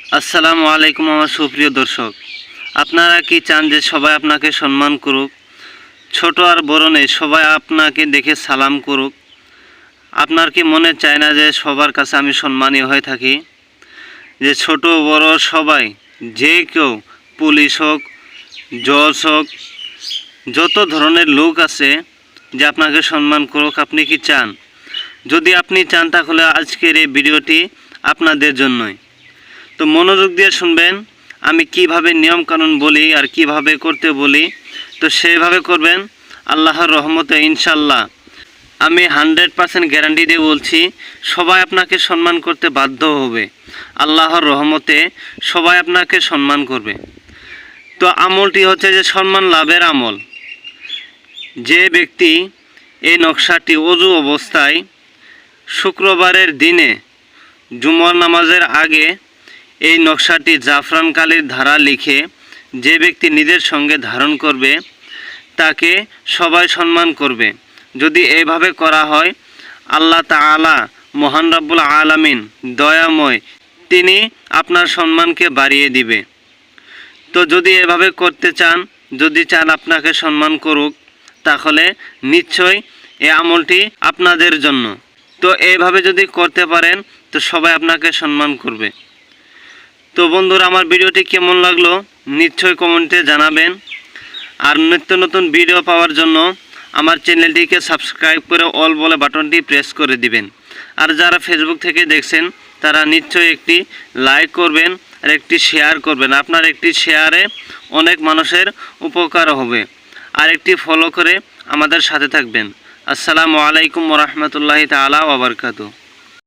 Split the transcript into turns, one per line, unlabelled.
আসসালামু আলাইকুম আমার সুপ্রিয় দর্শক, আপনারা কি চান যে সবাই আপনাকে সম্মান করুক? ছোট আর বড় নেই, সবাই আপনাকে দেখে সালাম করুক। আপনার কি মনে চায় না যে সবার কাছে আমি সম্মানী হয়ে থাকি? যে ছোট বড় সবাই, যে কেউ, পুলিশ হোক, জজ হোক, যত ধরনের লোক আছে যে আপনাকে সম্মান করুক, আপনি কি চান? যদি আপনি চান তাহলে আজকের এই ভিডিওটি আপনাদের জন্যই। তো মনোযোগ দিয়ে শুনবেন, আমি কিভাবে নিয়মকানুন বলি আর কিভাবে করতে বলি, তো সেইভাবে করবেন। আল্লাহর রহমতে ইনশাল্লাহ আমি 100% গ্যারান্টি দিয়ে বলছি, সবাই আপনাকে সম্মান করতে বাধ্য হবে। আল্লাহর রহমতে সবাই আপনাকে সম্মান করবে। তো আমলটি হচ্ছে যে সম্মান লাভের আমল। যে ব্যক্তি এই নকশাটি ওযু অবস্থায় শুক্রবারের দিনে জুমার নামাজের আগে এই নকশাটি জাফরান কালির ধারা লিখে যে ব্যক্তি নিজের সঙ্গে ধারণ করবে তাকে সবাই সম্মান করবে। যদি এইভাবে করা হয়, আল্লাহ তাআলা মহান রব্বুল আলামিন দয়াময়, তিনি আপনার সম্মানকে বাড়িয়ে দিবে। তো যদি এভাবে করতে চান, যদি চান আপনাকে সম্মান করুক, তাহলে নিশ্চয়ই এই আমলটি আপনাদের জন্য। তো এইভাবে যদি করতে পারেন তো সবাই আপনাকে সম্মান করবে। তো বন্ধুরা, আমার ভিডিওটি কেমন লাগলো নিশ্চয়ই কমেন্টে জানাবেন। আর নিত্য নতুন ভিডিও পাওয়ার জন্য আমার চ্যানেলটিকে সাবস্ক্রাইব করে অল বলে বাটনটি প্রেস করে দিবেন। আর যারা ফেসবুক থেকে দেখছেন তারা নিশ্চয়ই একটি লাইক করবেন আর একটি শেয়ার করবেন। আপনার একটি শেয়ারে অনেক মানুষের উপকার হবে। আর একটি ফলো করে আমাদের সাথে থাকবেন। আসসালামু আলাইকুম ওয়া রাহমাতুল্লাহি তাআলা ওয়া বারাকাতুহু।